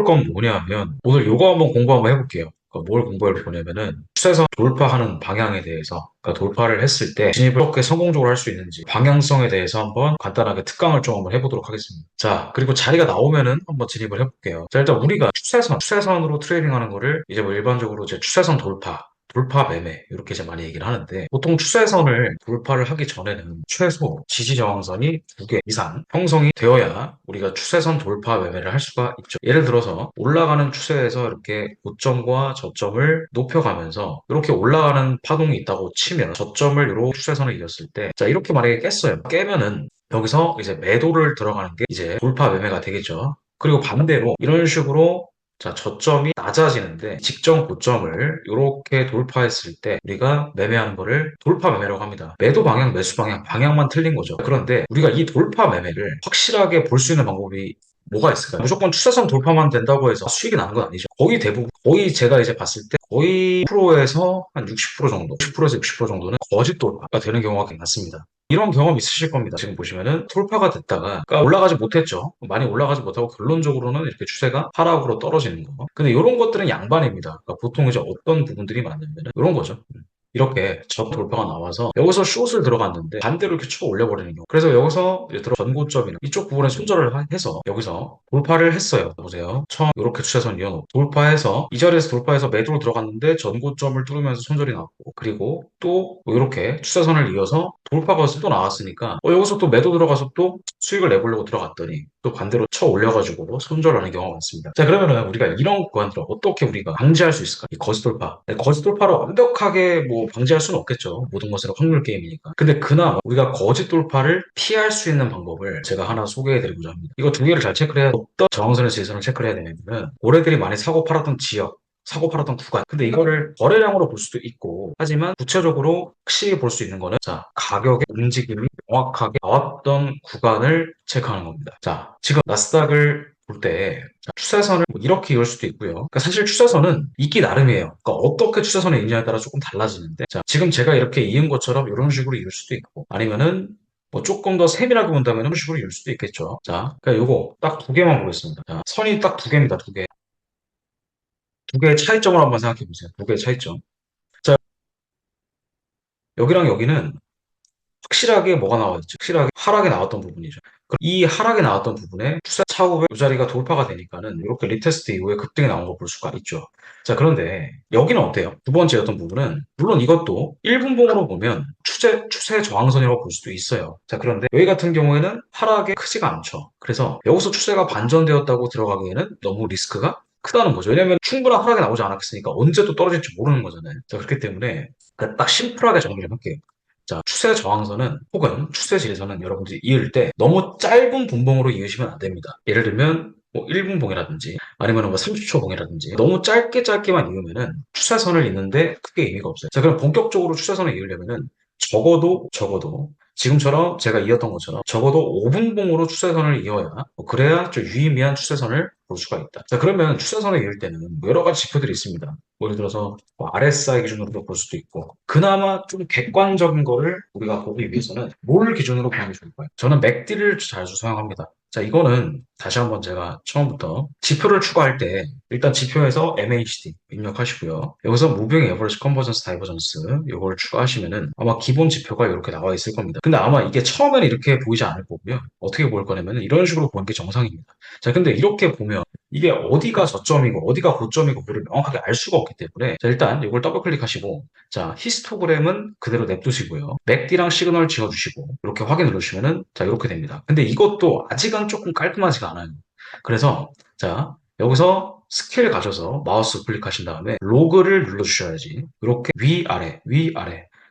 해볼 건 뭐냐면 오늘 요거 한번 공부 한번 해볼게요. 그러니까 뭘 공부할 거냐면은 추세선 돌파하는 방향에 대해서, 그러니까 돌파를 했을 때 진입을 어떻게 성공적으로 할 수 있는지 방향성에 대해서 한번 간단하게 특강을 좀 한번 해보도록 하겠습니다. 자, 그리고 자리가 나오면은 한번 진입을 해볼게요. 자, 일단 우리가 추세선으로 트레이딩하는 거를 이제 뭐 일반적으로 이제 추세선 돌파 매매 이렇게 이제 많이 얘기를 하는데, 보통 추세선을 돌파를 하기 전에는 최소 지지 저항선이 2개 이상 형성이 되어야 우리가 추세선 돌파 매매를 할 수가 있죠. 예를 들어서 올라가는 추세에서 이렇게 고점과 저점을 높여가면서 이렇게 올라가는 파동이 있다고 치면 저점을 이렇게 추세선을 이었을 때, 자, 이렇게 만약에 깼어요. 깨면은 여기서 이제 매도를 들어가는 게 이제 돌파 매매가 되겠죠. 그리고 반대로 이런 식으로, 자, 저점이 낮아지는데 직전 고점을 이렇게 돌파했을 때 우리가 매매하는 거를 돌파 매매라고 합니다. 매도 방향, 매수 방향만 틀린 거죠. 그런데 우리가 이 돌파 매매를 확실하게 볼 수 있는 방법이 뭐가 있을까요? 무조건 추세선 돌파만 된다고 해서 수익이 나는 건 아니죠. 거의 대부분, 거의 제가 이제 봤을 때 거의 프로에서 한 60% 정도, 10%에서 60% 정도는 거짓 돌파가 되는 경우가 굉장히 많습니다. 이런 경험 있으실 겁니다. 지금 보시면은 돌파가 됐다가, 그러니까 올라가지 못했죠. 많이 올라가지 못하고 결론적으로는 이렇게 추세가 하락으로 떨어지는 거. 근데 이런 것들은 양반입니다. 그러니까 보통 이제 어떤 부분들이 많냐면은 이런 거죠. 이렇게 저 돌파가 나와서 여기서 숏을 들어갔는데 반대로 이렇게 쳐 올려버리는 경우. 그래서 여기서 예를 들어 전고점이나 이쪽 부분에 손절을 해서 여기서 돌파를 했어요. 보세요. 처음 이렇게 추세선 이어놓고 돌파해서 이 자리에서 돌파해서 매도로 들어갔는데 전고점을 뚫으면서 손절이 났고, 그리고 또 이렇게 추세선을 이어서 돌파가 또 나왔으니까 여기서 또 매도 들어가서 또 수익을 내보려고 들어갔더니 또 반대로 쳐 올려가지고 손절하는 경우가 많습니다. 자, 그러면은 우리가 이런 구간들을 어떻게 우리가 방지할 수 있을까? 이 거짓 돌파. 거짓 돌파를 완벽하게 뭐 방지할 수는 없겠죠. 모든 것은 확률 게임이니까. 근데 그나마 우리가 거짓 돌파를 피할 수 있는 방법을 제가 하나 소개해드리고자 합니다. 이거 두 개를 잘 체크를 해야, 어떤 저항선에서 지지선을 체크를 해야 되냐면 고래들이 많이 사고 팔았던 지역, 사고 팔았던 구간. 근데 이거를 거래량으로 볼 수도 있고, 하지만 구체적으로 확실히 볼 수 있는 거는, 자, 가격의 움직임이 정확하게 나왔던 구간을 체크하는 겁니다. 자, 지금 나스닥을 볼 때 추세선을 뭐 이렇게 이을 수도 있고요. 그러니까 사실 추세선은 있기 나름이에요. 그러니까 어떻게 추세선을 이느냐에 따라 조금 달라지는데, 자, 지금 제가 이렇게 이은 것처럼 이런 식으로 이을 수도 있고, 아니면은 뭐 조금 더 세밀하게 본다면 이런 식으로 이을 수도 있겠죠. 자, 그러니까 요거 딱 두 개만 보겠습니다. 자, 선이 딱 두 개입니다. 두 개. 두 개의 차이점을 한번 생각해 보세요. 두 개의 차이점. 자, 여기랑 여기는 확실하게 뭐가 나와 있죠? 확실하게 하락이 나왔던 부분이죠. 그럼 이 하락이 나왔던 부분에 추세 차후에 이 자리가 돌파가 되니까는 이렇게 리테스트 이후에 급등이 나온 거 볼 수가 있죠. 자, 그런데 여기는 어때요? 두 번째였던 부분은 물론 이것도 1분봉으로 보면 추세 저항선이라고 볼 수도 있어요. 자, 그런데 여기 같은 경우에는 하락이 크지가 않죠. 그래서 여기서 추세가 반전되었다고 들어가기에는 너무 리스크가 크다는 거죠. 왜냐면 충분한 하락이 나오지 않았으니까 언제 또 떨어질지 모르는 거잖아요. 자, 그렇기 때문에 그냥 딱 심플하게 정리를 할게요. 자, 추세 저항선은 혹은 추세 지지선은 여러분들이 이을 때 너무 짧은 분봉으로 이으시면 안 됩니다. 예를 들면 뭐 1분 봉이라든지 아니면 뭐 30초 봉이라든지 너무 짧게만 이으면은 추세선을 잇는데 크게 의미가 없어요. 자, 그럼 본격적으로 추세선을 이으려면은 적어도 지금처럼 제가 이었던 것처럼 적어도 5분 봉으로 추세선을 이어야, 그래야 좀 유의미한 추세선을 볼 수가 있다. 자, 그러면 추세선을 이을 때는 뭐 여러 가지 지표들이 있습니다. 뭐 예를 들어서 뭐 RSI 기준으로도 볼 수도 있고, 그나마 좀 객관적인 거를 우리가 보기 위해서는 뭘 기준으로 보는 게 좋을까요? 저는 맥디를 자주 사용합니다. 자, 이거는 다시 한번 제가 처음부터 지표를 추가할 때 일단 지표에서 MACD 입력하시고요. 여기서 Moving Average Convergence Divergence 이걸 추가하시면은 아마 기본 지표가 이렇게 나와 있을 겁니다. 근데 아마 이게 처음에는 이렇게 보이지 않을 거고요. 어떻게 보일 거냐면 이런 식으로 보는 게 정상입니다. 자, 근데 이렇게 보면 이게 어디가 저점이고 어디가 고점이고 그걸 명확하게 알 수가 없기 때문에, 자, 일단 이걸 더블 클릭하시고, 자, 히스토그램은 그대로 냅두시고요. 맥디랑 시그널 지어주시고 이렇게 확인 누르시면은, 자, 이렇게 됩니다. 근데 이것도 아직은 조금 깔끔하지가 않아요. 그래서 자, 여기서 스케일 가셔서 마우스 클릭하신 다음에 로그를 눌러주셔야지 이렇게 위아래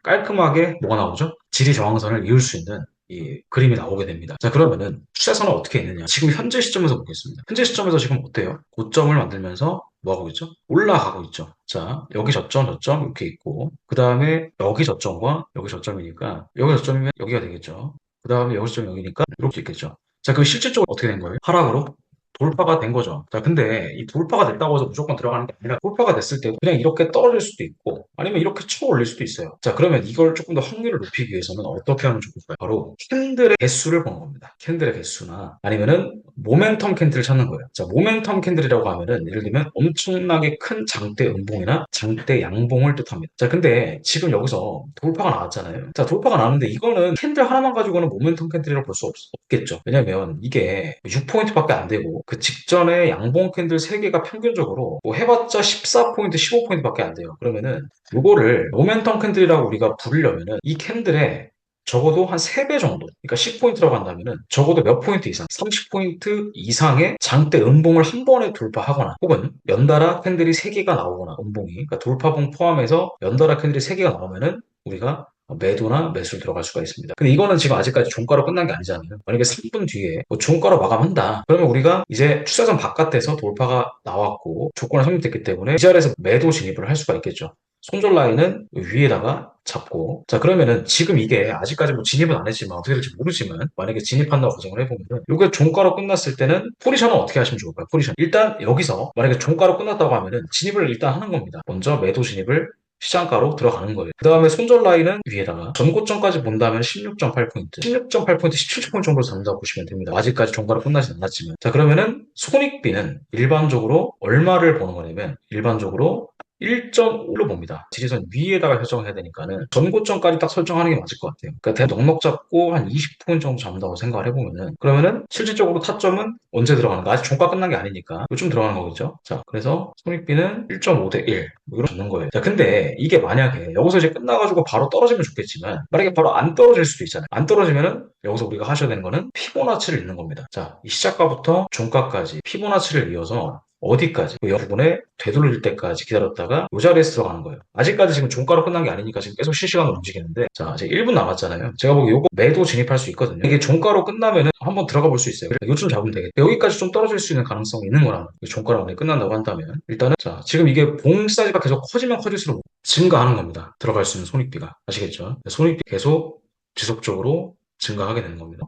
깔끔하게 뭐가 나오죠? 지리 저항선을 이을 수 있는 이 그림이 나오게 됩니다. 자, 그러면은 추세선은 어떻게 있느냐? 지금 현재 시점에서 보겠습니다. 현재 시점에서 지금 어때요? 고점을 만들면서 뭐 하고 있죠? 올라가고 있죠. 자, 여기 저점 이렇게 있고, 그 다음에 여기 저점과 여기 저점이니까 여기 저점이면 여기가 되겠죠. 그 다음에 여기 저점 여기니까 이렇게 있겠죠. 자, 그 실질적으로 어떻게 된 거예요? 하락으로 돌파가 된 거죠. 자, 근데 이 돌파가 됐다고 해서 무조건 들어가는 게 아니라 돌파가 됐을 때 그냥 이렇게 떨어질 수도 있고 아니면 이렇게 쳐 올릴 수도 있어요. 자, 그러면 이걸 조금 더 확률을 높이기 위해서는 어떻게 하면 좋을까요? 바로 캔들의 개수를 보는 겁니다. 캔들의 개수나 아니면은 모멘텀 캔들을 찾는 거예요. 자, 모멘텀 캔들이라고 하면은 예를 들면 엄청나게 큰 장대 음봉이나 장대 양봉을 뜻합니다. 자, 근데 지금 여기서 돌파가 나왔잖아요. 자, 돌파가 나왔는데 이거는 캔들 하나만 가지고는 모멘텀 캔들이라고 볼 수 없겠죠. 왜냐면 이게 6포인트밖에 안 되고 그 직전에 양봉 캔들 3개가 평균적으로 뭐 해봤자 14포인트, 15포인트밖에 안 돼요. 그러면은 이거를 모멘텀 캔들이라고 우리가 부르려면은 이 캔들에 적어도 한 3배 정도, 그러니까 10포인트라고 한다면은 적어도 몇 포인트 이상, 30포인트 이상의 장대 음봉을 한 번에 돌파하거나 혹은 연달아 캔들이 3개가 나오거나 음봉이, 그러니까 돌파봉 포함해서 연달아 캔들이 3개가 나오면은 우리가 매도나 매수를 들어갈 수가 있습니다. 근데 이거는 지금 아직까지 종가로 끝난 게 아니잖아요. 만약에 3분 뒤에 뭐 종가로 마감한다. 그러면 우리가 이제 추세선 바깥에서 돌파가 나왔고 조건이 성립됐기 때문에 이 자리에서 매도 진입을 할 수가 있겠죠. 손절 라인은 위에다가 잡고 자 그러면은 지금 이게 아직까지 뭐 진입은 안 했지만 어떻게 될지 모르지만 만약에 진입한다고 가정을 해보면은 이게 종가로 끝났을 때는 포지션은 어떻게 하시면 좋을까요? 포지션 일단 여기서 만약에 종가로 끝났다고 하면은 진입을 일단 하는 겁니다. 먼저 매도 진입을 시장가로 들어가는 거예요. 그 다음에 손절 라인은 위에다가 전고점까지 본다면 16.8포인트, 16.8포인트, 17포인트 정도 잡는다고 보시면 됩니다. 아직까지 종가로 끝나진 않았지만. 자, 그러면은 손익비는 일반적으로 얼마를 보는 거냐면 일반적으로 1.5로 봅니다. 지지선 위에다가 설정해야 되니까는 전고점까지 딱 설정하는 게 맞을 것 같아요. 그러니까 대략 넉넉 잡고 한 20포인트 정도 잡는다고 생각을 해보면은 그러면은 실질적으로 타점은 언제 들어가는가? 아직 종가 끝난 게 아니니까 요즘 들어가는 거겠죠. 자, 그래서 손익비는 1.5 대 1 이렇게 잡는 거예요. 자, 근데 이게 만약에 여기서 이제 끝나가지고 바로 떨어지면 좋겠지만 만약에 바로 안 떨어질 수도 있잖아요. 안 떨어지면은 여기서 우리가 하셔야 되는 거는 피보나치를 읽는 겁니다. 자, 이 시작가부터 종가까지 피보나치를 이어서 어디까지 그 부분에 되돌릴 때까지 기다렸다가 이 자리에서 들어가는 거예요. 아직까지 지금 종가로 끝난 게 아니니까 지금 계속 실시간으로 움직이는데 자 이제 1분 남았잖아요. 제가 보기 요거 매도 진입할 수 있거든요. 이게 종가로 끝나면은 한번 들어가 볼 수 있어요. 요쯤 잡으면 되겠다. 여기까지 좀 떨어질 수 있는 가능성이 있는 거라면 종가로 만약에 끝난다고 한다면 일단은 자 지금 이게 봉 사이즈가 계속 커지면 커질수록 증가하는 겁니다. 들어갈 수 있는 손익비가 아시겠죠? 손익비 계속 지속적으로 증가하게 되는 겁니다.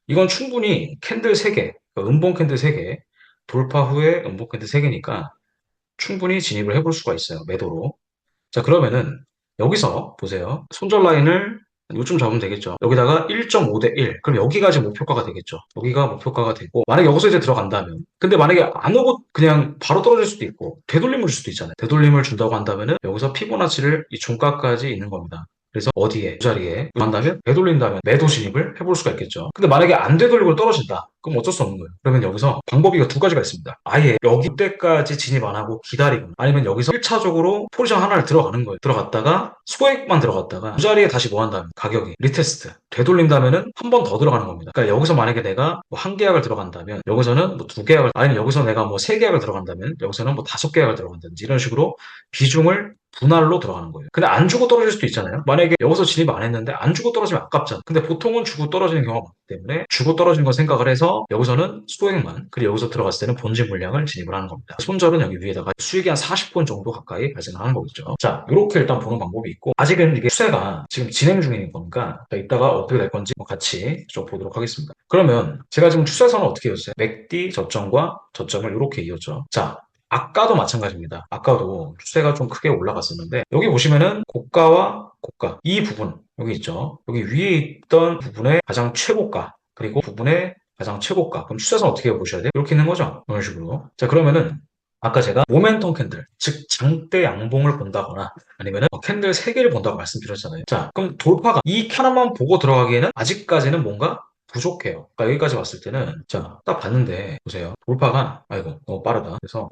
이건 충분히 캔들 3개, 그러니까 음봉 캔들 3개, 돌파 후에 음봉 캔들 3개니까 충분히 진입을 해볼 수가 있어요. 매도로. 자, 그러면은 여기서 보세요. 손절 라인을 요쯤 잡으면 되겠죠. 여기다가 1.5 대 1. 그럼 여기가 지금 목표가가 되겠죠. 여기가 목표가가 되고 만약에 여기서 이제 들어간다면 근데 만약에 안 오고 그냥 바로 떨어질 수도 있고 되돌림을 줄 수도 있잖아요. 되돌림을 준다고 한다면은 여기서 피보나치를 이 종가까지 있는 겁니다. 그래서 어디에 이 자리에 한다면 되돌린다면 매도 진입을 해볼 수가 있겠죠. 근데 만약에 안 되돌리고 떨어진다. 그럼 어쩔 수 없는 거예요. 그러면 여기서 방법이 두 가지가 있습니다. 아예 여기 때까지 진입 안 하고 기다리거나 아니면 여기서 1차적으로 포지션 하나를 들어가는 거예요. 들어갔다가 소액만 들어갔다가 그 자리에 다시 뭐 한다면 가격이 리테스트 되돌린다면은 한 번 더 들어가는 겁니다. 그러니까 여기서 만약에 내가 뭐 한 계약을 들어간다면 여기서는 뭐 두 계약을 아니면 여기서 내가 뭐 세 계약을 들어간다면 여기서는 뭐 다섯 계약을 들어간다든지 이런 식으로 비중을 분할로 들어가는 거예요. 근데 안 주고 떨어질 수도 있잖아요. 만약에 여기서 진입 안 했는데 안 주고 떨어지면 아깝잖아. 근데 보통은 주고 떨어지는 경우가 많기 때문에 주고 떨어지는 거 생각을 해서 여기서는 소액만 그리고 여기서 들어갔을 때는 본진 물량을 진입을 하는 겁니다. 손절은 여기 위에다가 수익이 한 40분 정도 가까이 발생하는 거겠죠. 자, 이렇게 일단 보는 방법이 있고 아직은 이게 추세가 지금 진행 중인 거니까 이따가 어떻게 될 건지 같이 좀 보도록 하겠습니다. 그러면 제가 지금 추세선을 어떻게 이었어요? 맥D 저점과 저점을 이렇게 이었죠. 자, 아까도 마찬가지입니다. 아까도 추세가 좀 크게 올라갔었는데 여기 보시면은 고가와 고가 이 부분 여기 있죠. 여기 위에 있던 부분의 가장 최고가 그리고 부분의 가장 최고가 그럼 추세선 어떻게 보셔야 돼요? 이렇게 있는 거죠. 이런 식으로. 자 그러면은 아까 제가 모멘텀 캔들 즉 장대 양봉을 본다거나 아니면은 캔들 3개를 본다고 말씀드렸잖아요. 자 그럼 돌파가 이 하나만 보고 들어가기에는 아직까지는 뭔가 부족해요. 그러니까 여기까지 왔을 때는 자 딱 봤는데 보세요. 돌파가 아이고 너무 빠르다. 그래서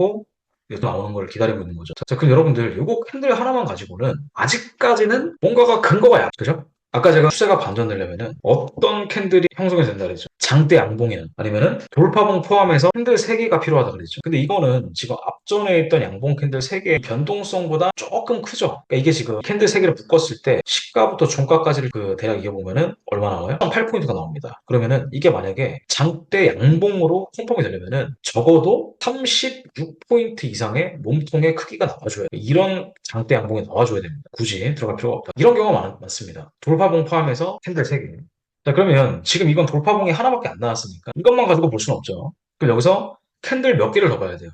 이거 나오는 걸 기다리고 있는 거죠. 자, 그럼 여러분들 이거 캔들 하나만 가지고는 아직까지는 뭔가가 근거가 그죠? 아까 제가 추세가 반전되려면은 어떤 캔들이 형성이 된다 그랬죠? 장대 양봉이나 아니면은 돌파봉 포함해서 캔들 3개가 필요하다 그랬죠. 근데 이거는 지금 앞전에 있던 양봉 캔들 3개의 변동성보다 조금 크죠. 그러니까 이게 지금 캔들 3개를 묶었을 때 시가부터 종가까지를 대략 이겨보면은 얼마 나와요? 8포인트가 나옵니다. 그러면은 이게 만약에 장대 양봉으로 컨펌이 되려면은 적어도 36포인트 이상의 몸통의 크기가 나와줘야 돼요. 이런 장대 양봉이 나와줘야 됩니다. 굳이 들어갈 필요가 없다. 이런 경우가 많습니다. 돌파봉 포함해서 캔들 3개. 자, 그러면 지금 이건 돌파봉이 하나밖에 안 나왔으니까 이것만 가지고 볼 수는 없죠. 그럼 여기서 캔들 몇 개를 더 봐야 돼요?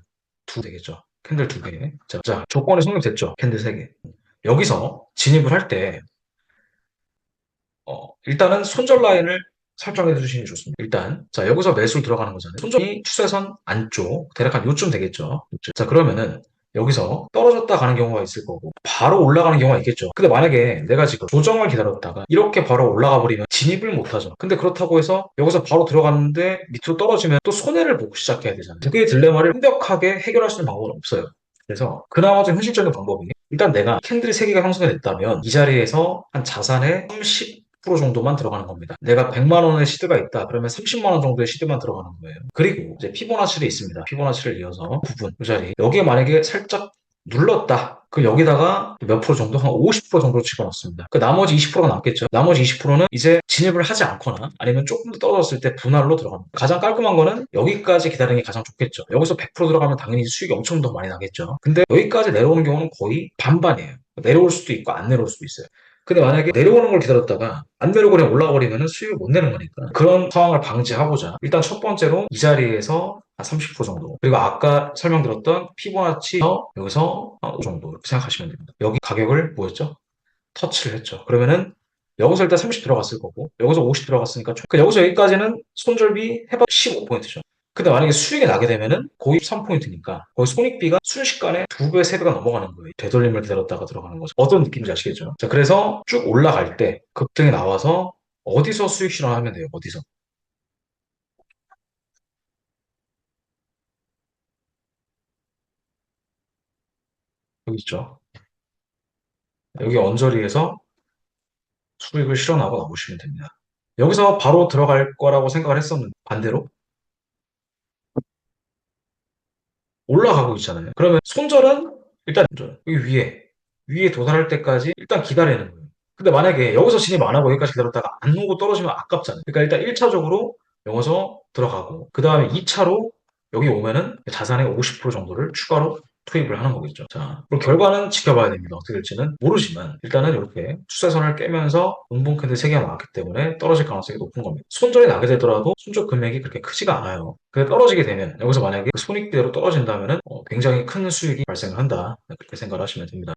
두 되겠죠. 캔들 두 개. 자, 조건이 성립됐죠. 캔들 세 개. 여기서 진입을 할 때, 일단은 손절 라인을 설정해 주시는 게 좋습니다. 일단, 자, 여기서 매수를 들어가는 거잖아요. 손절이 추세선 안쪽, 대략 한 요쯤 되겠죠. 요쯤. 자, 그러면은, 여기서 떨어졌다 가는 경우가 있을 거고, 바로 올라가는 경우가 있겠죠. 근데 만약에 내가 지금 조정을 기다렸다가, 이렇게 바로 올라가 버리면 진입을 못 하죠. 근데 그렇다고 해서, 여기서 바로 들어갔는데, 밑으로 떨어지면 또 손해를 보고 시작해야 되잖아요. 두 개의 딜레마를 완벽하게 해결할 수 있는 방법은 없어요. 그래서 그나마 좀 현실적인 방법이 일단 내가 캔들이 3개가 형성이 됐다면 이 자리에서 한 자산의 30% 정도만 들어가는 겁니다. 내가 100만 원의 시드가 있다. 그러면 30만 원 정도의 시드만 들어가는 거예요. 그리고 이제 피보나치를 있습니다. 피보나치를 이어서 부분 이 자리 여기에 만약에 살짝 눌렀다. 그 여기다가 몇 프로 정도? 한 50% 정도 집어넣습니다. 그 나머지 20%가 남겠죠. 나머지 20%는 이제 진입을 하지 않거나 아니면 조금 더 떨어졌을 때 분할로 들어갑니다. 가장 깔끔한 거는 여기까지 기다리는 게 가장 좋겠죠. 여기서 100% 들어가면 당연히 수익이 엄청 더 많이 나겠죠. 근데 여기까지 내려오는 경우는 거의 반반이에요. 내려올 수도 있고 안 내려올 수도 있어요. 근데 만약에 내려오는 걸 기다렸다가 안 내려오고 그냥 올라가 버리면 수익을 못 내는 거니까 그런 상황을 방지하고자 일단 첫 번째로 이 자리에서 한 30% 정도 그리고 아까 설명드렸던 피보나치 여기서 한5 정도 이렇게 생각하시면 됩니다. 여기 가격을 뭐였죠? 터치를 했죠. 그러면은 여기서 일단 30 들어갔을 거고 여기서 50 들어갔으니까 여기서 여기까지는 손절비 해봐 15포인트죠. 근데 만약에 수익이 나게 되면은 거의 3포인트니까 거의 손익비가 순식간에 2배, 3배가 넘어가는 거예요. 되돌림을 기다렸다가 들어가는 거죠. 어떤 느낌인지 아시겠죠? 자, 그래서 쭉 올라갈 때 급등이 나와서 어디서 수익 실현하면 돼요? 어디서? 여기 있죠. 여기 언저리에서 수익을 실현하고 나오시면 됩니다. 여기서 바로 들어갈 거라고 생각을 했었는데 반대로 올라가고 있잖아요. 그러면 손절은 일단 여기 위에 도달할 때까지 일단 기다리는 거예요. 근데 만약에 여기서 진입 안 하고 여기까지 기다렸다가 안 오고 떨어지면 아깝잖아요. 그러니까 일단 1차적으로 여기서 들어가고 그 다음에 2차로 여기 오면은 자산의 50% 정도를 추가로 투입을 하는 거겠죠. 자, 그럼 결과는 지켜봐야 됩니다. 어떻게 될지는 모르지만 일단은 이렇게 추세선을 깨면서 운봉 캔들 3개가 나왔기 때문에 떨어질 가능성이 높은 겁니다. 손절이 나게 되더라도 손절 금액이 그렇게 크지가 않아요. 그게 떨어지게 되면 여기서 만약에 그 손익대로 떨어진다면은 굉장히 큰 수익이 발생을 한다. 그렇게 생각을 하시면 됩니다.